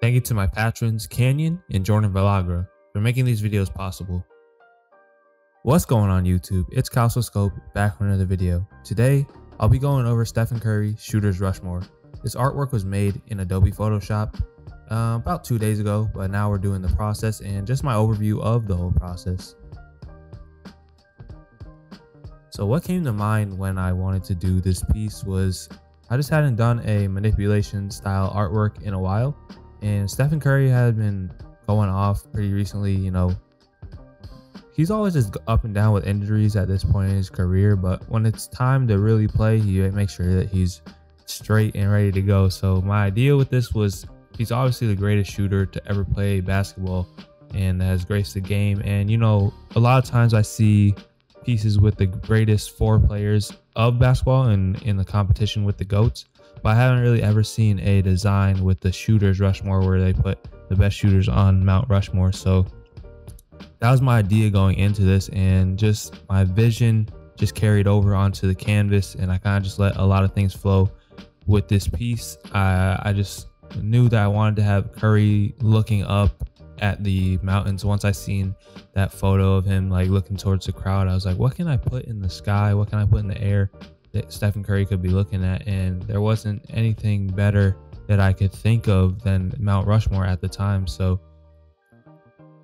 Thank you to my patrons, Canyon and Jordan Villagra, for making these videos possible. What's going on YouTube? It's CALSOSCOPED back with another video. Today, I'll be going over Stephen Curry's Shooter's Rushmore. This artwork was made in Adobe Photoshop about 2 days ago, but now we're doing the process and just my overview of the whole process. So what came to mind when I wanted to do this piece was I just hadn't done a manipulation style artwork in a while, and Stephen Curry had been going off pretty recently. You know, he's always just up and down with injuries at this point in his career, but when it's time to really play, he makes sure that he's straight and ready to go. So my idea with this was he's obviously the greatest shooter to ever play basketball and has graced the game. And you know, a lot of times I see pieces with the greatest 4 players of basketball and in the competition with the GOATs, but I haven't really ever seen a design with the Shooter's Rushmore where they put the best shooters on Mount Rushmore. So that was my idea going into this, and just my vision just carried over onto the canvas, and I kind of just let a lot of things flow with this piece. I just knew that I wanted to have Curry looking up at the mountains. Once I seen that photo of him like looking towards the crowd, I was like, what can I put in the sky, what can I put in the air that Stephen Curry could be looking at? And there wasn't anything better that I could think of than Mount Rushmore at the time. So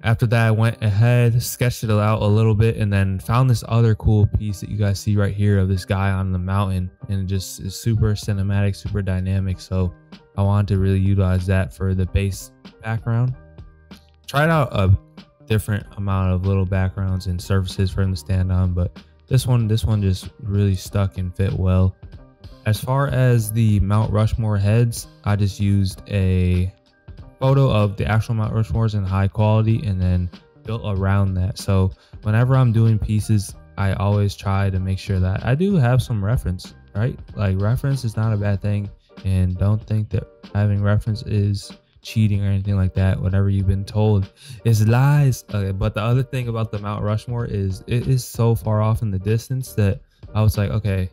after that, I went ahead, sketched it out a little bit, and then found this other cool piece that you guys see right here of this guy on the mountain, and it just is super cinematic, super dynamic. So I wanted to really utilize that for the base background. Tried out a different amount of little backgrounds and surfaces for him to stand on, but this one just really stuck and fit well. As far as the Mount Rushmore heads, I just used a photo of the actual Mount Rushmores in high quality and then built around that. So whenever I'm doing pieces, I always try to make sure that I do have some reference, right? Like, reference is not a bad thing, and don't think that having reference is cheating or anything like that. Whatever you've been told is lies. But the other thing about the Mount Rushmore is it is so far off in the distance that I was like, okay,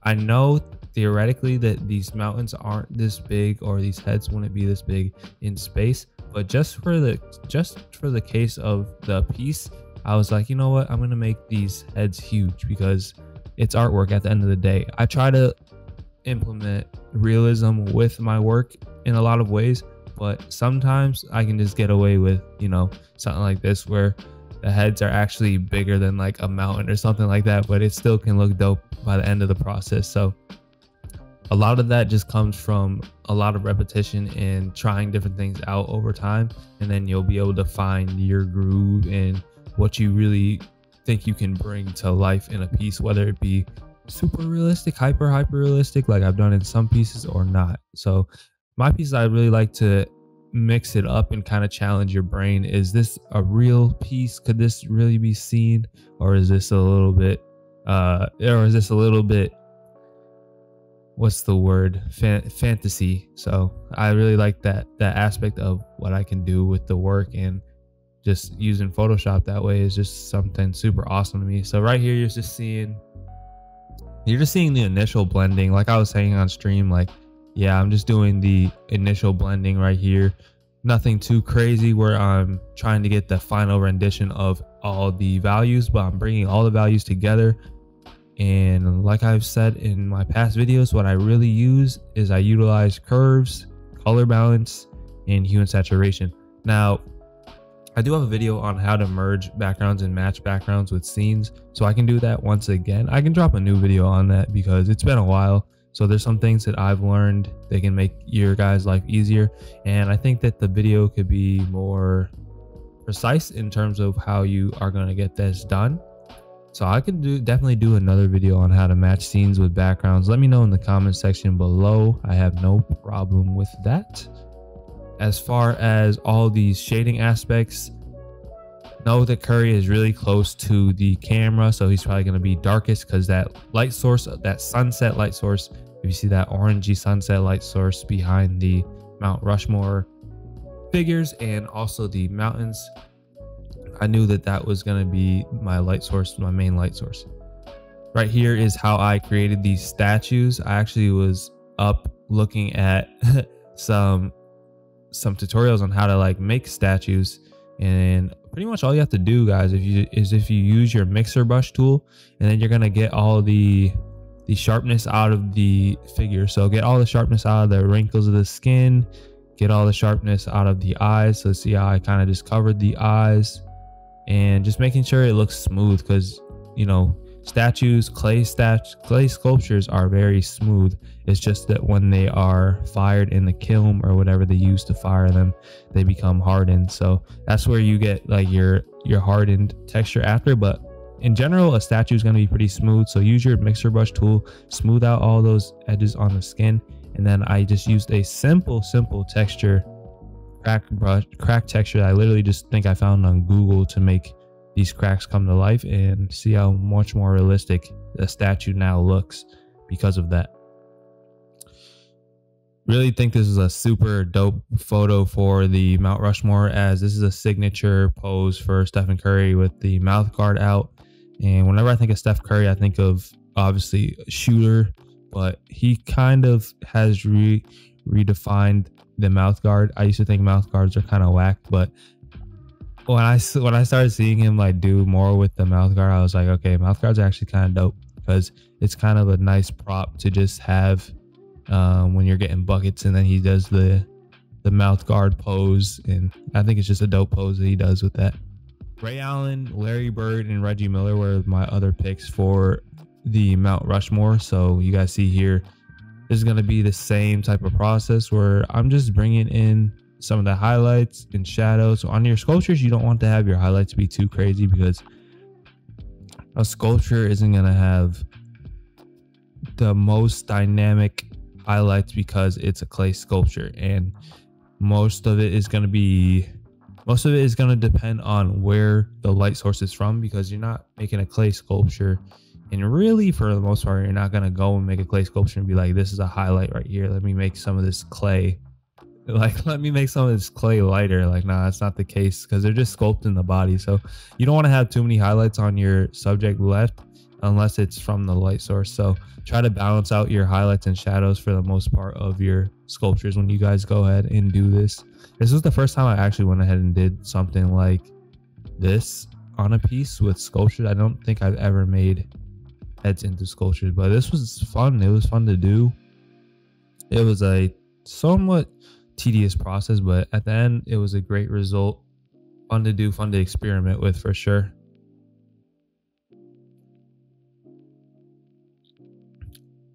I know theoretically that these mountains aren't this big, or these heads wouldn't be this big in space, but just for the case of the piece, I was like, you know what, I'm gonna make these heads huge because it's artwork at the end of the day. I try to implement realism with my work in a lot of ways, but sometimes I can just get away with, you know, something like this where the heads are actually bigger than like a mountain or something like that, but it still can look dope by the end of the process. So a lot of that just comes from a lot of repetition and trying different things out over time, and then you'll be able to find your groove and what you really think you can bring to life in a piece, whether it be super realistic, hyper realistic like I've done in some pieces, or not. So my pieces, I really like to mix it up and kind of challenge your brain. Is this a real piece? Could this really be seen? Or is this a little bit what's the word, fantasy? So I really like that aspect of what I can do with the work, and just using Photoshop that way is just something super awesome to me. So right here, you're just seeing the initial blending. Like I was saying on stream, like, yeah, I'm just doing the initial blending right here. Nothing too crazy where I'm trying to get the final rendition of all the values, but I'm bringing all the values together. And like I've said in my past videos, what I really use is I utilize curves, color balance, and hue and saturation. Now, I do have a video on how to merge backgrounds and match backgrounds with scenes, so I can do that once again. I can drop a new video on that because it's been a while. So there's some things that I've learned that can make your guys' life easier, and I think that the video could be more precise in terms of how you are going to get this done. So I can definitely do another video on how to match scenes with backgrounds. Let me know in the comment section below. I have no problem with that. As far as all these shading aspects, know that Curry is really close to the camera, so he's probably going to be darkest because that light source, that sunset light source, if you see that orangey sunset light source behind the Mount Rushmore figures and also the mountains, I knew that that was going to be my light source, my main light source. Right here is how I created these statues. I actually was up looking at some some tutorials on how to like make statues. And pretty much all you have to do, guys, if you use your mixer brush tool, and then you're gonna get all the sharpness out of the figure. So get all the sharpness out of the wrinkles of the skin, get all the sharpness out of the eyes. So see how I kind of just covered the eyes, and just making sure it looks smooth, because you know, statues, clay sculptures are very smooth. It's just that when they are fired in the kiln or whatever they use to fire them, they become hardened. So that's where you get like your hardened texture after. But in general, a statue is going to be pretty smooth. So use your mixer brush tool, smooth out all those edges on the skin. And then I just used a simple texture, crack texture that I literally just think I found on Google to make these cracks come to life, and see how much more realistic the statue now looks because of that. Really think this is a super dope photo for the Mount Rushmore, as this is a signature pose for Stephen Curry with the mouth guard out. And whenever I think of Steph Curry, I think of obviously a shooter, but he kind of has redefined the mouth guard. I used to think mouth guards are kind of whack, but when I started seeing him like do more with the mouth guard, I was like, okay, mouth guards are actually kind of dope, because it's kind of a nice prop to just have when you're getting buckets, and then he does the mouth guard pose, and I think it's just a dope pose that he does with that. Ray Allen, Larry Bird, and Reggie Miller were my other picks for the Mount Rushmore. So you guys see here, this is going to be the same type of process where I'm just bringing in some of the highlights and shadows. So on your sculptures, you don't want to have your highlights be too crazy, because a sculpture isn't going to have the most dynamic highlights because it's a clay sculpture, and most of it is going to depend on where the light source is from, because you're not making a clay sculpture, and really for the most part you're not going to go and make a clay sculpture and be like, this is a highlight right here, let me make some of this clay, like let me make some of this clay lighter. Like, nah, that's not the case, because they're just sculpting the body. So you don't want to have too many highlights on your subject left unless it's from the light source. So try to balance out your highlights and shadows for the most part of your sculptures when you guys go ahead and do this. This was the first time I actually went ahead and did something like this on a piece with sculptures. I don't think I've ever made heads into sculptures, but this was fun. It was fun to do. It was a somewhat tedious process, but at the end it was a great result. Fun to do, fun to experiment with for sure.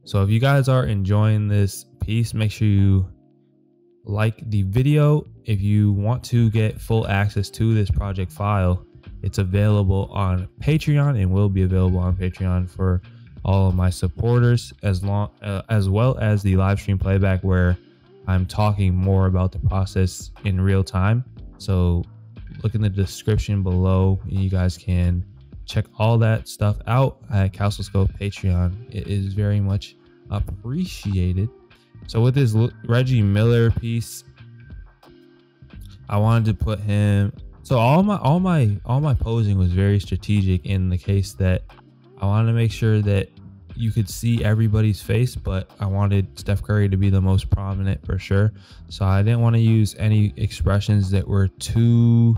So if you guys are enjoying this piece, make sure you like the video. If you want to get full access to this project file, it's available on Patreon, and will be available on Patreon for all of my supporters, as well as the live stream playback where I'm talking more about the process in real time. So look in the description below, you guys can check all that stuff out at CALSOSCOPED Patreon. It is very much appreciated. So with this Reggie Miller piece, I wanted to put him, so all my posing was very strategic, in the case that I wanted to make sure that you could see everybody's face, but I wanted Steph Curry to be the most prominent for sure. So I didn't want to use any expressions that were too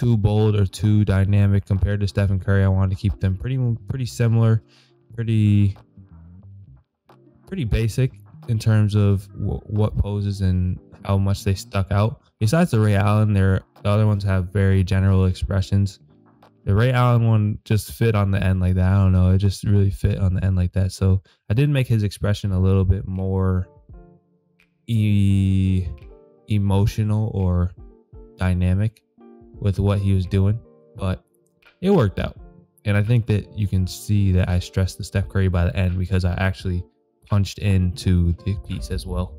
bold or too dynamic compared to Stephen Curry. I wanted to keep them pretty similar, pretty basic in terms of what poses and how much they stuck out. Besides the Ray Allen, the other ones have very general expressions. The Ray Allen one just fit on the end like that. I don't know, it just really fit on the end like that. So I did make his expression a little bit more emotional or dynamic with what he was doing, but it worked out. And I think that you can see that I stressed the Steph Curry by the end, because I actually punched into the piece as well.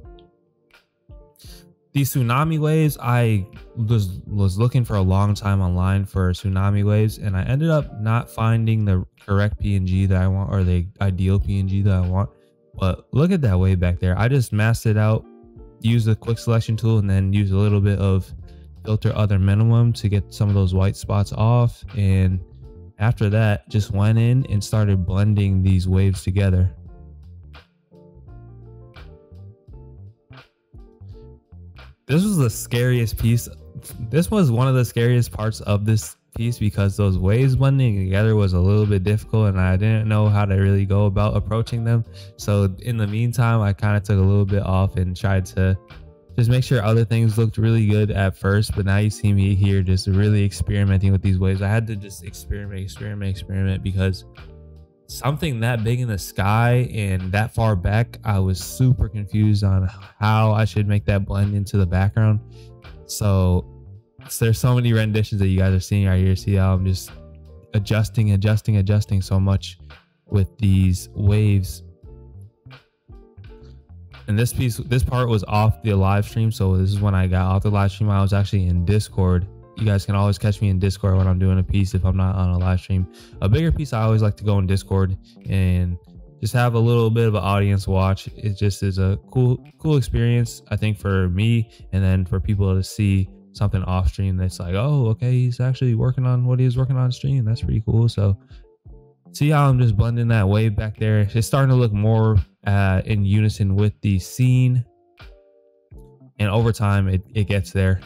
These tsunami waves, I was looking for a long time online for tsunami waves, and I ended up not finding the correct PNG that I want, or the ideal PNG that I want. But look at that wave back there. I just masked it out, used the quick selection tool, and then used a little bit of filter other minimum to get some of those white spots off. And after that, just went in and started blending these waves together. This was the scariest piece. This was one of the scariest parts of this piece because those waves blending together was a little bit difficult and I didn't know how to really go about approaching them. So in the meantime, I kind of took a little bit off and tried to just make sure other things looked really good at first. But now you see me here just really experimenting with these waves. I had to just experiment because something that big in the sky and that far back, I was super confused on how I should make that blend into the background. So there's so many renditions that you guys are seeing right here. See how I'm just adjusting so much with these waves. And this part was off the live stream. So this is when I got off the live stream. I was actually in Discord. You guys can always catch me in Discord when I'm doing a piece if I'm not on a live stream. A bigger piece, I always like to go in Discord and just have a little bit of an audience watch. It just is a cool experience, I think, for me, and then for people to see something off stream that's like, oh, okay, he's actually working on what he was working on stream. That's pretty cool. So see how I'm just blending that wave back there. It's starting to look more in unison with the scene, and over time it gets there.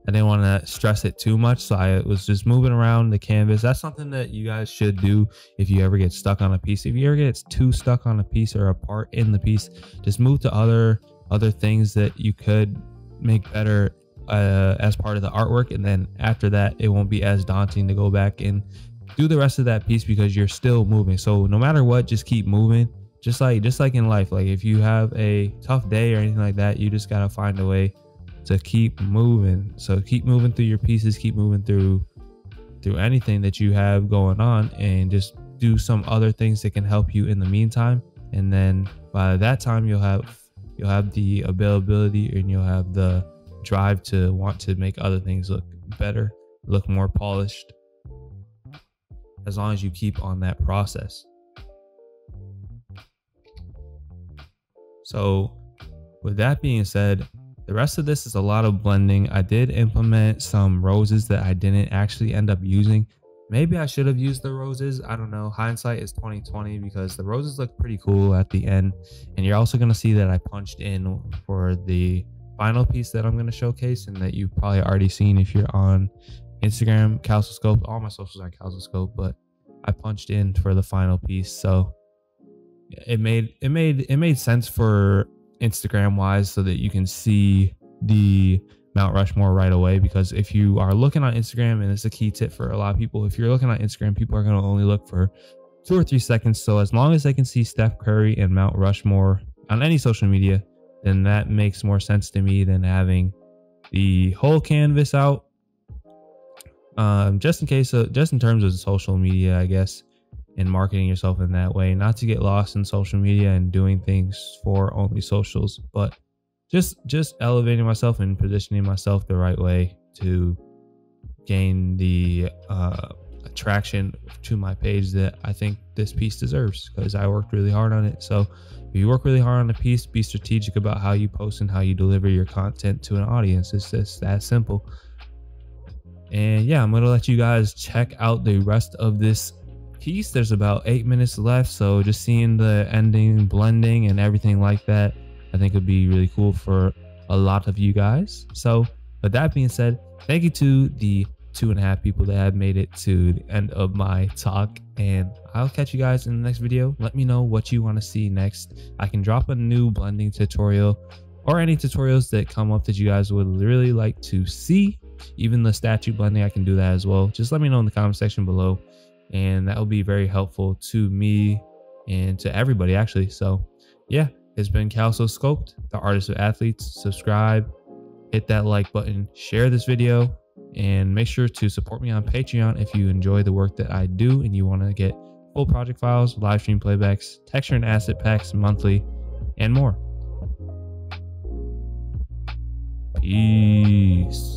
I didn't want to stress it too much, so I was just moving around the canvas. That's something that you guys should do if you ever get stuck on a piece. If you ever get too stuck on a piece or a part in the piece, just move to other things that you could make better as part of the artwork, and then after that it won't be as daunting to go back and do the rest of that piece because you're still moving. So no matter what, just keep moving. Just like in life, like if you have a tough day or anything like that, you just gotta find a way to keep moving. So keep moving through your pieces, keep moving through anything that you have going on, and just do some other things that can help you in the meantime. And then by that time you'll have the availability and you'll have the drive to want to make other things look better, look more polished, as long as you keep on that process. So with that being said, the rest of this is a lot of blending. I did implement some roses that I didn't actually end up using. Maybe I should have used the roses. I don't know. Hindsight is 2020 because the roses look pretty cool at the end. And you're also going to see that I punched in for the final piece that I'm going to showcase, and that you've probably already seen if you're on Instagram, CALSOSCOPED. All my socials are CALSOSCOPED, but I punched in for the final piece. So it made sense for Instagram wise, so that you can see the Mount Rushmore right away. Because if you are looking on Instagram, and it's a key tip for a lot of people, if you're looking on Instagram, people are going to only look for 2 or 3 seconds. So as long as they can see Steph Curry and Mount Rushmore on any social media, then that makes more sense to me than having the whole canvas out. Just in terms of social media, I guess, and marketing yourself in that way, not to get lost in social media and doing things for only socials, but just elevating myself and positioning myself the right way to gain the attraction to my page that I think this piece deserves, because I worked really hard on it. So if you work really hard on a piece, be strategic about how you post and how you deliver your content to an audience. It's just that simple. And yeah, I'm going to let you guys check out the rest of this piece. There's about 8 minutes left, so just seeing the ending, blending, and everything like that, I think would be really cool for a lot of you guys. So with that being said, thank you to the 2.5 people that have made it to the end of my talk, and I'll catch you guys in the next video. Let me know what you want to see next. I can drop a new blending tutorial, or any tutorials that come up that you guys would really like to see. Even the statue blending, I can do that as well. Just let me know in the comment section below, and that will be very helpful to me and to everybody actually. So yeah, it's been CALSOSCOPED, the artist of athletes. Subscribe, hit that like button, share this video, and make sure to support me on Patreon if you enjoy the work that I do and you want to get full project files, live stream playbacks, texture and asset packs monthly, and more. Peace.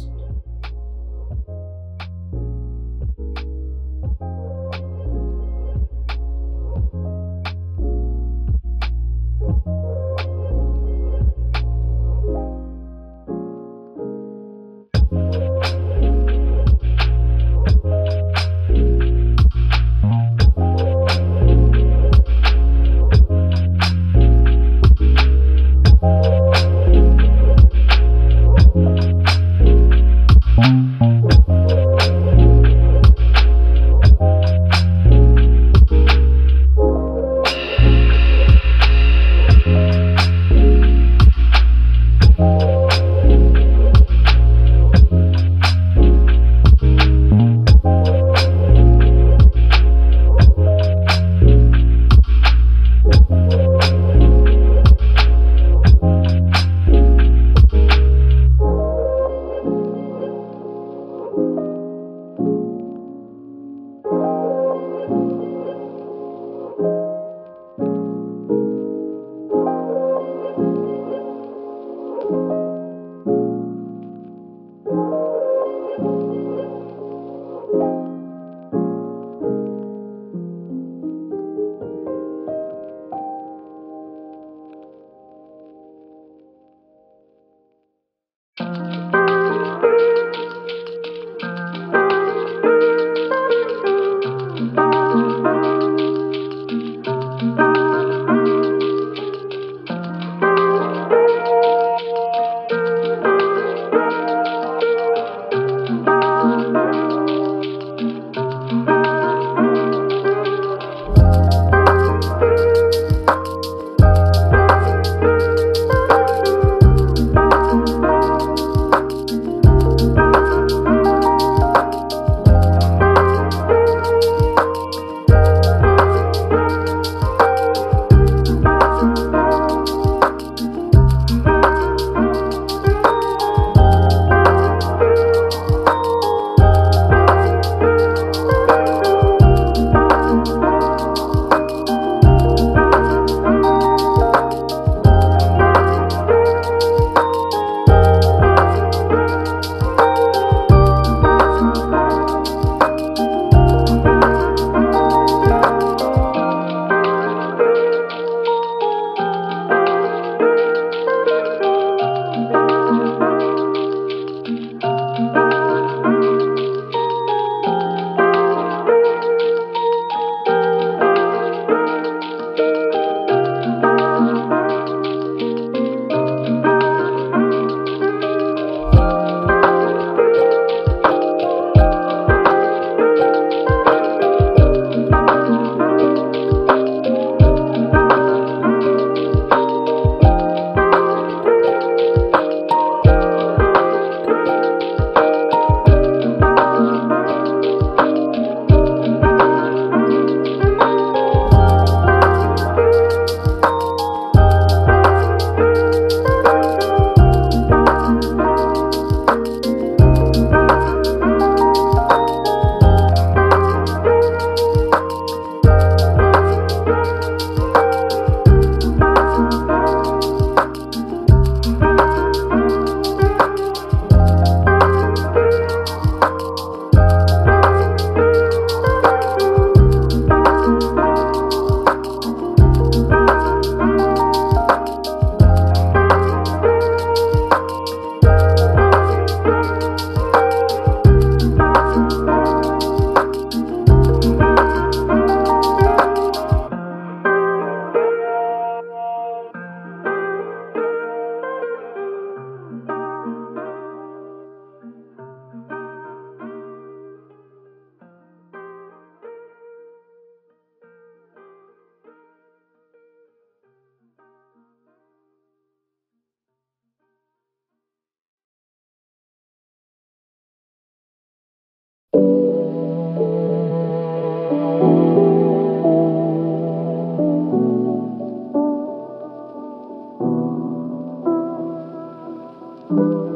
you.